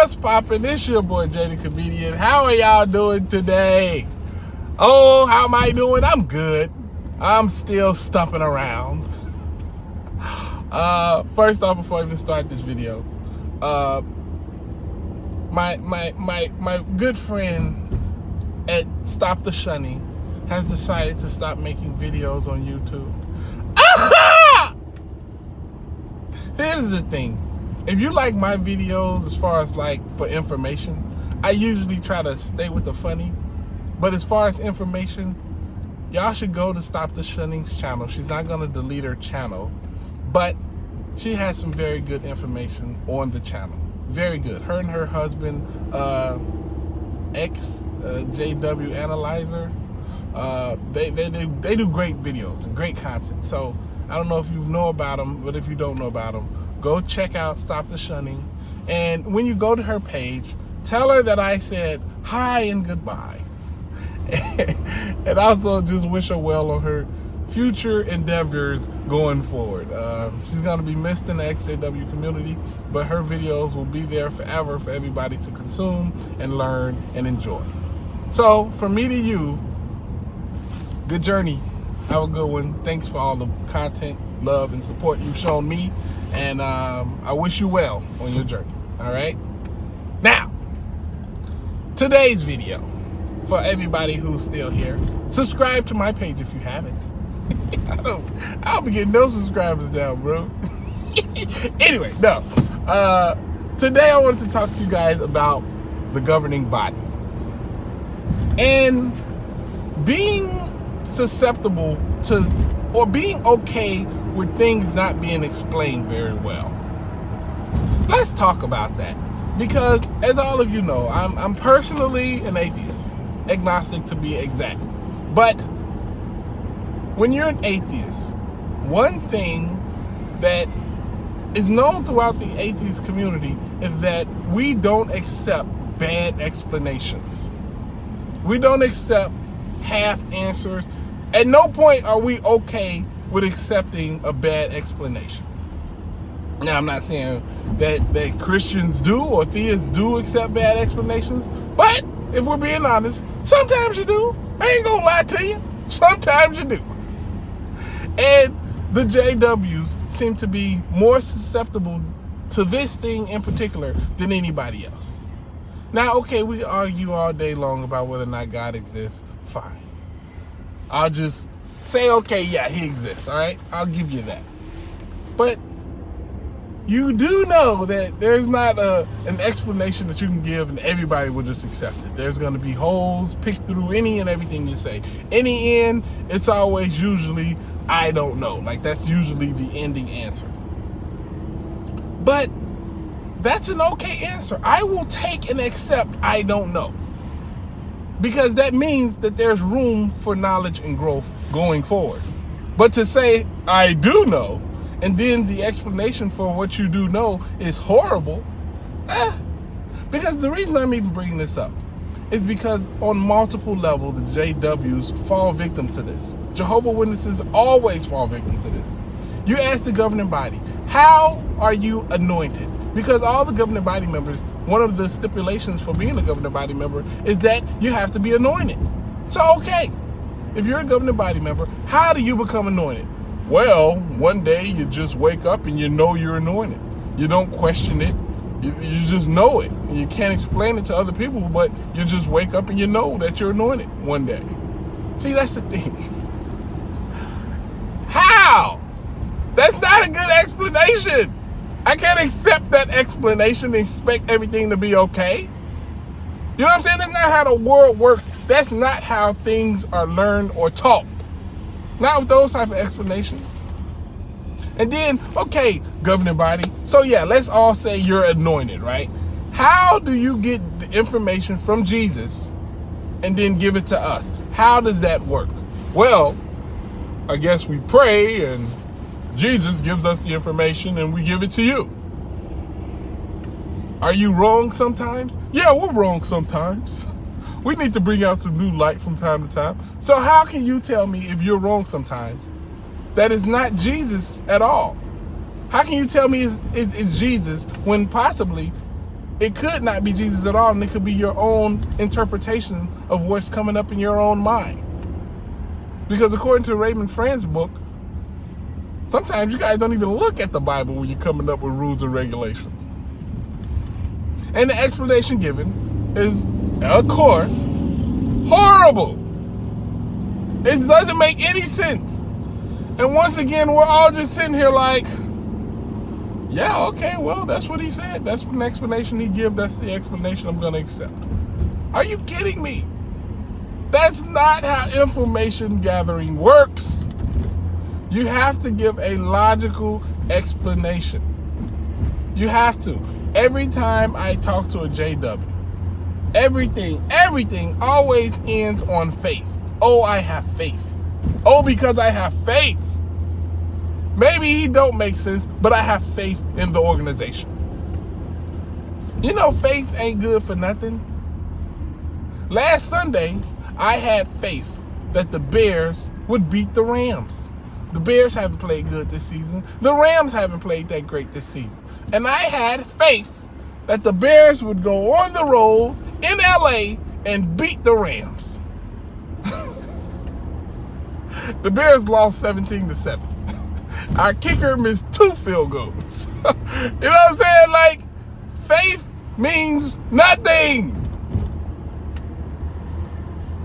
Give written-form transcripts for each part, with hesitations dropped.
What's poppin'? It's your boy Jay the Comedian. How are y'all doing today? Oh, how am I doing? I'm good. I'm still stumping around. First off, before I even start this video, my good friend at Stop the Shunning has decided to stop making videos on YouTube. Here's the thing. If you like my videos as far as like for information, I usually try to stay with the funny. But as far as information, y'all should go to Stop the Shunning's channel. She's not going to delete her channel, but she has some very good information on the channel. Very good. Her and her husband, JW Analyzer, they do great videos and great content. So I don't know if you know about them, but if you don't know about them, go check out Stop the Shunning. And when you go to her page, tell her that I said hi and goodbye. And also just wish her well on her future endeavors going forward. She's going to be missed in the XJW community, but her videos will be there forever for everybody to consume and learn and enjoy. So from me to you, good journey. Have a good one. Thanks for all the content, love, and support you've shown me. And I wish you well on your journey. All right? Now, today's video, for everybody who's still here, subscribe to my page if you haven't. I'll be getting no subscribers now, bro. Anyway, no. Today I wanted to talk to you guys about the governing body. And being susceptible to, or being okay with things not being explained very well. Let's talk about that, because as all of you know, I'm personally an atheist, agnostic to be exact. But when you're an atheist, one thing that is known throughout the atheist community is that we don't accept bad explanations. We don't accept half answers. At no point are we okay with accepting a bad explanation. Now, I'm not saying that Christians do or theists do accept bad explanations, but if we're being honest, sometimes you do. I ain't gonna lie to you. Sometimes you do. And the JWs seem to be more susceptible to this thing in particular than anybody else. Now, okay, we argue all day long about whether or not God exists. Fine. I'll just say, okay, yeah, he exists, all right? I'll give you that. But you do know that there's not an explanation that you can give and everybody will just accept it. There's going to be holes picked through any and everything you say. In the end, it's always usually, I don't know. Like, that's usually the ending answer. But that's an okay answer. I will take and accept I don't know. Because that means that there's room for knowledge and growth going forward. But to say, I do know, and then the explanation for what you do know is horrible, because the reason I'm even bringing this up is because on multiple levels, the JWs fall victim to this. Jehovah Witnesses always fall victim to this. You ask the governing body, how are you anointed? Because all the governing body members, one of the stipulations for being a governing body member is that you have to be anointed. So, okay, if you're a governing body member, how do you become anointed? Well, one day you just wake up and you know you're anointed. You don't question it. You just know it. And you can't explain it to other people, but you just wake up and you know that you're anointed one day. See, that's the thing. How? That's not a good explanation. I can't accept that explanation and expect everything to be okay. You know what I'm saying? That's not how the world works. That's not how things are learned or taught. Not with those type of explanations. And then, okay, governing body. So yeah, let's all say you're anointed, right? How do you get the information from Jesus and then give it to us? How does that work? Well, I guess we pray and Jesus gives us the information and we give it to you. Are you wrong sometimes? Yeah, we're wrong sometimes. We need to bring out some new light from time to time. So how can you tell me if you're wrong sometimes that is not Jesus at all? How can you tell me it's Jesus when possibly it could not be Jesus at all, and it could be your own interpretation of what's coming up in your own mind. Because according to Raymond Fran's book, sometimes you guys don't even look at the Bible when you're coming up with rules and regulations. And the explanation given is, of course, horrible. It doesn't make any sense. And once again, we're all just sitting here like, yeah, okay, well, that's what he said. That's an explanation he gave. That's the explanation I'm going to accept. Are you kidding me? That's not how information gathering works. You have to give a logical explanation. You have to. Every time I talk to a JW, everything always ends on faith. Oh, I have faith. Oh, because I have faith. Maybe he don't make sense, but I have faith in the organization. You know, faith ain't good for nothing. Last Sunday, I had faith that the Bears would beat the Rams. The Bears haven't played good this season. The Rams haven't played that great this season. And I had faith that the Bears would go on the road in LA and beat the Rams. The Bears lost 17-7. Our kicker missed 2 field goals. You know what I'm saying? Like, faith means nothing.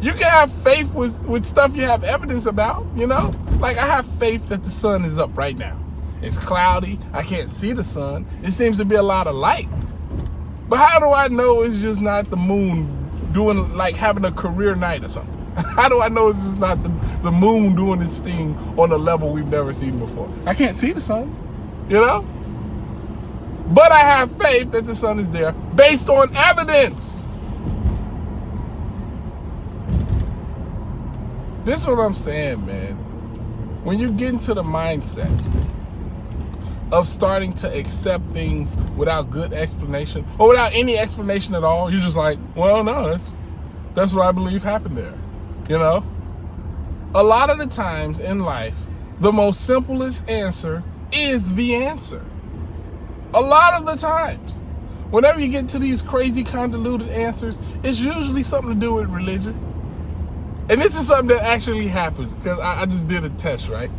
You can have faith with stuff you have evidence about, you know? Like, I have faith that the sun is up right now. It's cloudy. I can't see the sun. It seems to be a lot of light. But how do I know it's just not the moon doing, like, having a career night or something? How do I know it's just not the moon doing its thing on a level we've never seen before? I can't see the sun, you know? But I have faith that the sun is there based on evidence. This is what I'm saying, man. When you get into the mindset of starting to accept things without good explanation or without any explanation at all, you're just like, well, no, that's what I believe happened there. You know, a lot of the times in life, the most simplest answer is the answer. A lot of the times, whenever you get to these crazy convoluted answers, it's usually something to do with religion. And this is something that actually happened because I just did a test, right?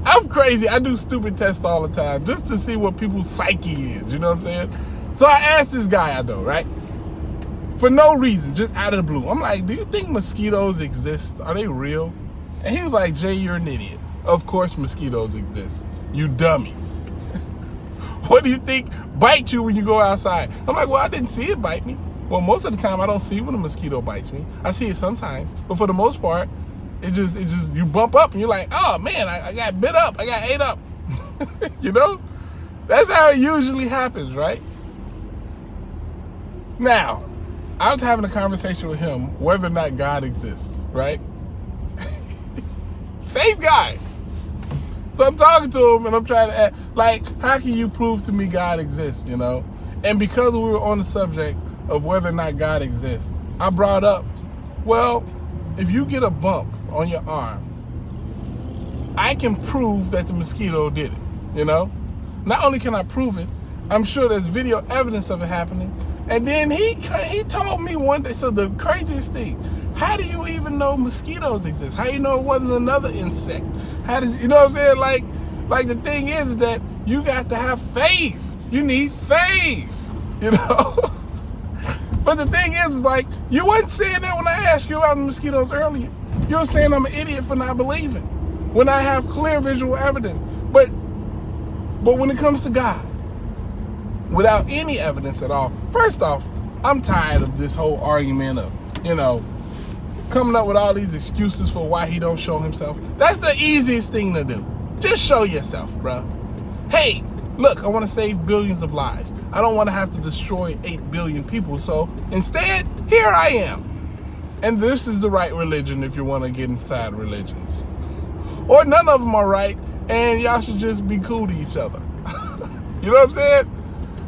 I'm crazy. I do stupid tests all the time just to see what people's psyche is. You know what I'm saying? So I asked this guy I know, right? For no reason, just out of the blue. I'm like, do you think mosquitoes exist? Are they real? And he was like, Jay, you're an idiot. Of course mosquitoes exist. You dummy. What do you think bites you when you go outside? I'm like, well, I didn't see it bite me. Well, most of the time I don't see when a mosquito bites me. I see it sometimes. But for the most part, it just you bump up and you're like, oh man, I got bit up. I got ate up. You know? That's how it usually happens, right? Now, I was having a conversation with him whether or not God exists, right? Faith guy. So I'm talking to him and I'm trying to ask, like, how can you prove to me God exists, you know? And because we were on the subject of whether or not God exists, I brought up, well, if you get a bump on your arm, I can prove that the mosquito did it, you know? Not only can I prove it, I'm sure there's video evidence of it happening. And then he told me one day, so the craziest thing, how do you even know mosquitoes exist? How do you know it wasn't another insect? How did you know what I'm saying? Like the thing is that you got to have faith. You need faith, you know? But the thing is like, you wasn't saying that when I asked you about the mosquitoes earlier. You were saying I'm an idiot for not believing when I have clear visual evidence. But when it comes to God, without any evidence at all, first off, I'm tired of this whole argument of, you know, coming up with all these excuses for why he don't show himself. That's the easiest thing to do. Just show yourself, bro. Hey, look, I want to save billions of lives. I don't want to have to destroy 8 billion people. So instead, here I am. And this is the right religion if you want to get inside religions. Or none of them are right, and y'all should just be cool to each other. You know what I'm saying?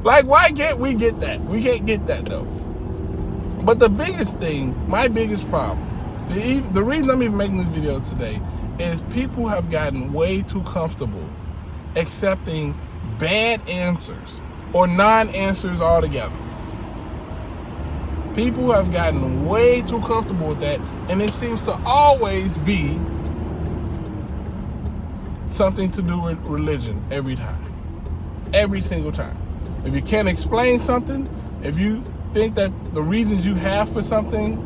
Like, why can't we get that? We can't get that, though. But the biggest thing, my biggest problem, the reason I'm even making this video today is people have gotten way too comfortable accepting bad answers or non-answers altogether. People have gotten way too comfortable with that, and it seems to always be something to do with religion every time. Every single time. If you can't explain something, if you think that the reasons you have for something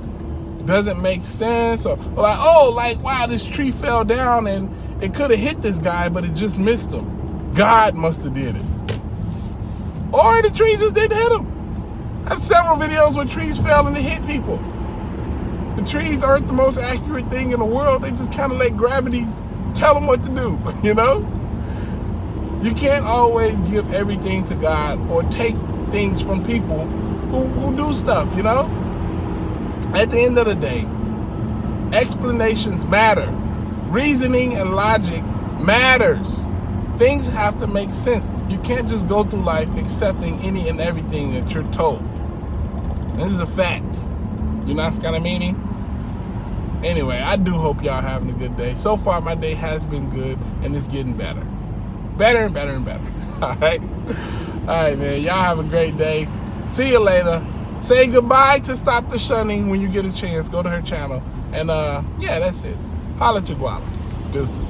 doesn't make sense, or like, oh, like, wow, this tree fell down and it could have hit this guy, but it just missed him. God must have did it. Or the tree just didn't hit him. I have several videos where trees fell and it hit people. The trees aren't the most accurate thing in the world. They just kind of let gravity tell them what to do, you know? You can't always give everything to God or take things from people who do stuff, you know? At the end of the day, explanations matter. Reasoning and logic matters. Things have to make sense. You can't just go through life accepting any and everything that you're told. This is a fact. You know what I mean? Anyway, I do hope y'all having a good day. So far, my day has been good, and it's getting better. Better and better and better. All right? All right, man. Y'all have a great day. See you later. Say goodbye to Stop the Shunning when you get a chance. Go to her channel. And, yeah, that's it. Holla at your guala. Deuces.